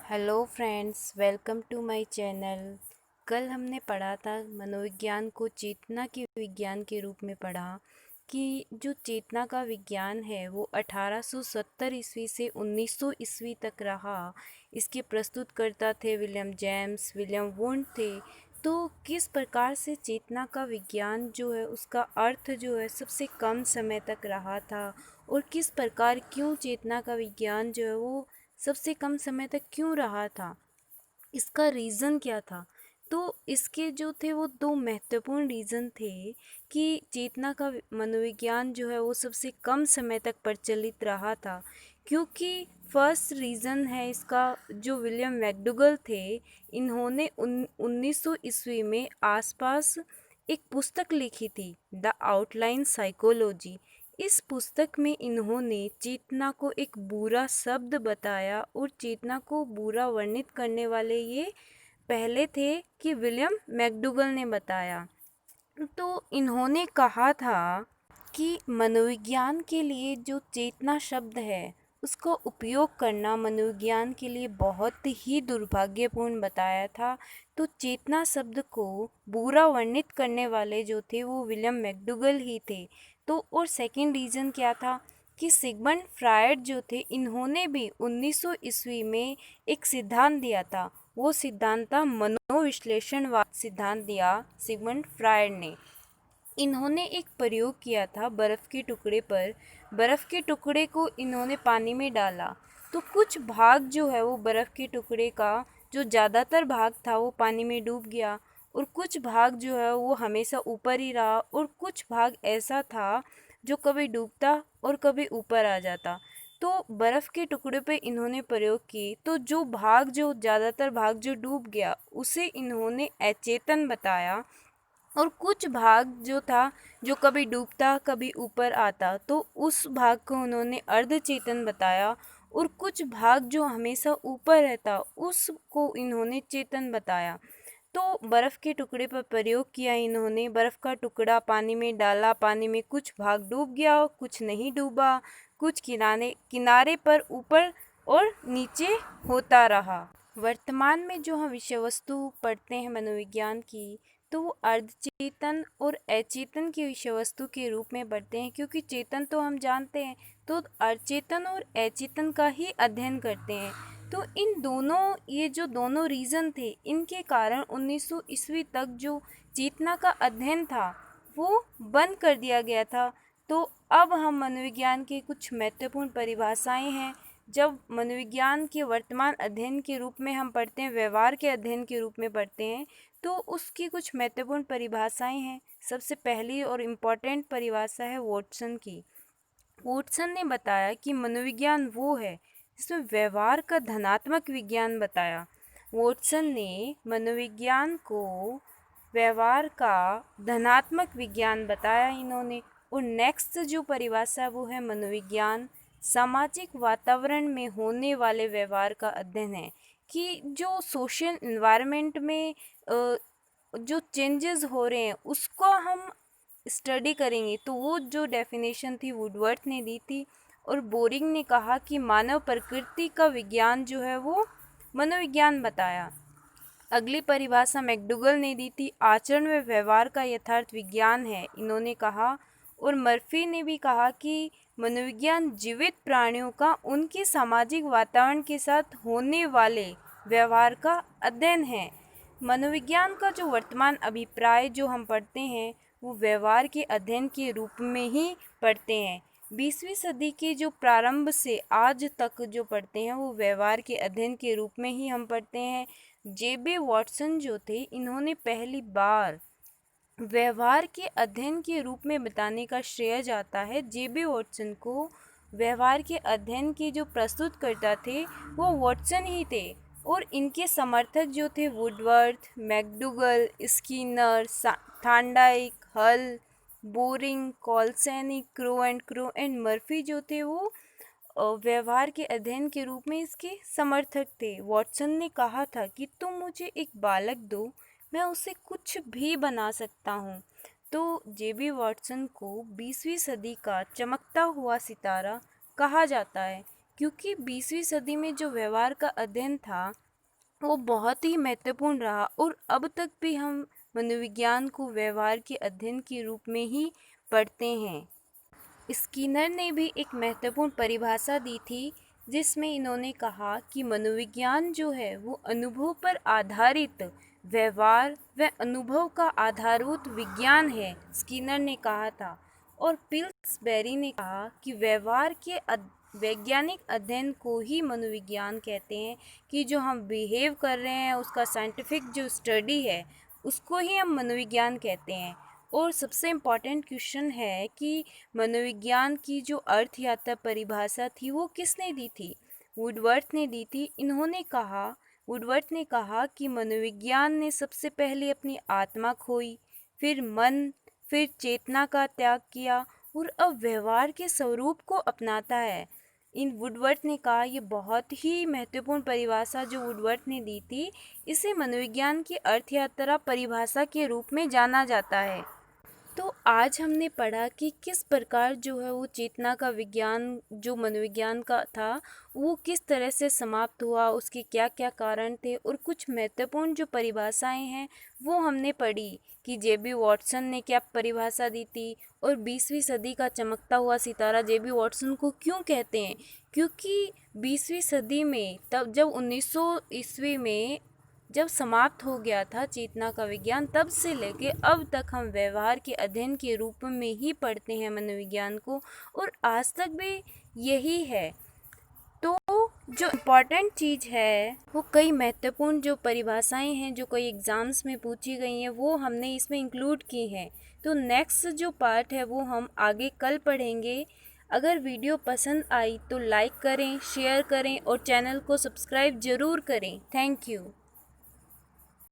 Hello friends, welcome to my channel. कल हमने पढ़ा था मनोविज्ञान को चेतना के विज्ञान के रूप में पढ़ा कि जो चेतना का विज्ञान है वो 1870 ईस्वी से 1900 ईस्वी तक रहा। इसके प्रस्तुतकर्ता थे विलियम जेम्स, विलियम वुंड थे। तो किस प्रकार से चेतना का विज्ञान जो है उसका अर्थ जो है सबसे कम समय तक रहा था, और किस प्रकार क्यों चेतना का विज्ञान जो है वो सबसे कम समय तक क्यों रहा था, इसका रीज़न क्या था। तो इसके जो थे वो दो महत्वपूर्ण रीज़न थे कि चेतना का मनोविज्ञान जो है वो सबसे कम समय तक प्रचलित रहा था। क्योंकि फर्स्ट रीज़न है इसका, जो विलियम मैकडूगल थे, इन्होंने 1900 ईस्वी में आसपास एक पुस्तक लिखी थी, द आउटलाइन साइकोलॉजी। इस पुस्तक में इन्होंने चेतना को एक बुरा शब्द बताया, और चेतना को बुरा वर्णित करने वाले ये पहले थे कि विलियम मैकडूगल ने बताया। तो इन्होंने कहा था कि मनोविज्ञान के लिए जो चेतना शब्द है उसका उपयोग करना मनोविज्ञान के लिए बहुत ही दुर्भाग्यपूर्ण बताया था। तो चेतना शब्द को बुरा वर्णित करने वाले जो थे वो विलियम मैकडूगल ही थे। तो और सेकंड रीज़न क्या था कि सिगमंड फ्रायड जो थे, इन्होंने भी 1900 ईस्वी में एक सिद्धांत दिया था। वो सिद्धांत था मनोविश्लेषणवाद सिद्धांत दिया सिगमंड फ्रायड ने। इन्होंने एक प्रयोग किया था बर्फ़ के टुकड़े पर। बर्फ़ के टुकड़े को इन्होंने पानी में डाला, तो कुछ भाग जो है वो बर्फ़ के टुकड़े का जो ज़्यादातर भाग था वो पानी में डूब गया, और कुछ भाग जो है वो हमेशा ऊपर ही रहा, और कुछ भाग ऐसा था जो कभी डूबता और कभी ऊपर आ जाता। तो बर्फ़ के टुकड़े पे इन्होंने प्रयोग की, तो जो ज़्यादातर भाग जो डूब गया उसे इन्होंने अचेतन बताया, और कुछ भाग जो था जो कभी डूबता कभी ऊपर आता, तो उस भाग को उन्होंने अर्धचेतन बताया, और कुछ भाग जो हमेशा ऊपर रहता उसको इन्होंने चेतन बताया। तो बर्फ़ के टुकड़े पर प्रयोग किया इन्होंने। बर्फ़ का टुकड़ा पानी में डाला, पानी में कुछ भाग डूब गया, कुछ नहीं डूबा, कुछ किनारे किनारे पर ऊपर और नीचे होता रहा। वर्तमान में जो हम विषय वस्तु पढ़ते हैं मनोविज्ञान की, तो वो अर्धचेतन और अचेतन की विषय वस्तु के रूप में पढ़ते हैं। क्योंकि चेतन तो हम जानते हैं, तो अचेतन और अचेतन का ही अध्ययन करते हैं। तो इन दोनों, ये जो दोनों रीज़न थे, इनके कारण 1900 ईस्वी तक जो चेतना का अध्ययन था वो बंद कर दिया गया था। तो अब हम मनोविज्ञान की कुछ महत्वपूर्ण परिभाषाएं हैं। जब मनोविज्ञान के वर्तमान अध्ययन के रूप में हम पढ़ते हैं, व्यवहार के अध्ययन के रूप में पढ़ते हैं, तो उसकी कुछ महत्वपूर्ण परिभाषाएं हैं। सबसे पहली और इम्पॉर्टेंट परिभाषा है वॉटसन की। वॉटसन ने बताया कि मनोविज्ञान वो है जिसमें व्यवहार का धनात्मक विज्ञान बताया। वॉटसन ने मनोविज्ञान को व्यवहार का धनात्मक विज्ञान बताया इन्होंने। और नेक्स्ट जो परिभाषा वो है मनोविज्ञान सामाजिक वातावरण में होने वाले व्यवहार का अध्ययन है। कि जो सोशल इन्वायरमेंट में जो चेंजेस हो रहे हैं उसको हम स्टडी करेंगे। तो वो जो डेफिनेशन थी वुडवर्थ ने दी थी, और बोरिंग ने कहा कि मानव प्रकृति का विज्ञान जो है वो मनोविज्ञान बताया। अगली परिभाषा मैकडूगल ने दी थी, आचरण व व्यवहार का यथार्थ विज्ञान है, इन्होंने कहा। और मर्फी ने भी कहा कि मनोविज्ञान जीवित प्राणियों का उनके सामाजिक वातावरण के साथ होने वाले व्यवहार का अध्ययन है। मनोविज्ञान का जो वर्तमान अभिप्राय जो हम पढ़ते हैं वो व्यवहार के अध्ययन के रूप में ही पढ़ते हैं। 20वीं सदी के जो प्रारंभ से आज तक जो पढ़ते हैं वो व्यवहार के अध्ययन के रूप में ही हम पढ़ते हैं। जेबी वॉटसन जो थे, इन्होंने पहली बार व्यवहार के अध्ययन के रूप में बताने का श्रेय जाता है जेबी वॉटसन को। व्यवहार के अध्ययन के जो प्रस्तुतकर्ता थे वो वॉटसन ही थे, और इनके समर्थक जो थे वुडवर्थ, मैकडूगल, स्किनर, थांडाइक, हल, बोरिंग, कॉल्सेनी, क्रो एंड मर्फी जो थे वो व्यवहार के अध्ययन के रूप में इसके समर्थक थे। वॉटसन ने कहा था कि तुम मुझे एक बालक दो, मैं उसे कुछ भी बना सकता हूँ। तो जेबी वॉटसन को 20वीं सदी का चमकता हुआ सितारा कहा जाता है, क्योंकि 20वीं सदी में जो व्यवहार का अध्ययन था वो बहुत ही महत्वपूर्ण रहा और अब तक भी हम मनोविज्ञान को व्यवहार के अध्ययन के रूप में ही पढ़ते हैं। स्किनर ने भी एक महत्वपूर्ण परिभाषा दी थी जिसमें इन्होंने कहा कि मनोविज्ञान जो है वो अनुभव पर आधारित व्यवहार व अनुभव का आधारभूत विज्ञान है, स्किनर ने कहा था। और पिल्सबेरी ने कहा कि व्यवहार के वैज्ञानिक अध्ययन को ही मनोविज्ञान कहते हैं, कि जो हम बिहेव कर रहे हैं उसका साइंटिफिक जो स्टडी है उसको ही हम मनोविज्ञान कहते हैं। और सबसे इम्पॉर्टेंट क्वेश्चन है कि मनोविज्ञान की जो अर्थयात्रा परिभाषा थी वो किसने दी थी? वुडवर्थ ने दी थी। वुडवर्थ ने कहा कि मनोविज्ञान ने सबसे पहले अपनी आत्मा खोई, फिर मन, फिर चेतना का त्याग किया और अब व्यवहार के स्वरूप को अपनाता है। इन वुडवर्थ ने कहा, ये बहुत ही महत्वपूर्ण परिभाषा जो वुडवर्थ ने दी थी, इसे मनोविज्ञान की अर्थयात्रा परिभाषा के रूप में जाना जाता है। तो आज हमने पढ़ा कि किस प्रकार जो है वो चेतना का विज्ञान जो मनोविज्ञान का था वो किस तरह से समाप्त हुआ, उसके क्या क्या कारण थे, और कुछ महत्वपूर्ण जो परिभाषाएं हैं वो हमने पढ़ी कि जेबी वॉटसन ने क्या परिभाषा दी थी, और 20वीं सदी का चमकता हुआ सितारा जेबी वॉटसन को क्यों कहते हैं, क्योंकि 20वीं सदी में तब जब 1900 ईस्वी में जब समाप्त हो गया था चेतना का विज्ञान, तब से लेके अब तक हम व्यवहार के अध्ययन के रूप में ही पढ़ते हैं मनोविज्ञान को, और आज तक भी यही है। तो जो इम्पॉर्टेंट चीज़ है वो कई महत्वपूर्ण जो परिभाषाएं हैं जो कई एग्ज़ाम्स में पूछी गई हैं वो हमने इसमें इंक्लूड की हैं। तो नेक्स्ट जो पार्ट है वो हम आगे कल पढ़ेंगे। अगर वीडियो पसंद आई तो लाइक करें, शेयर करें और चैनल को सब्सक्राइब ज़रूर करें। Thank you.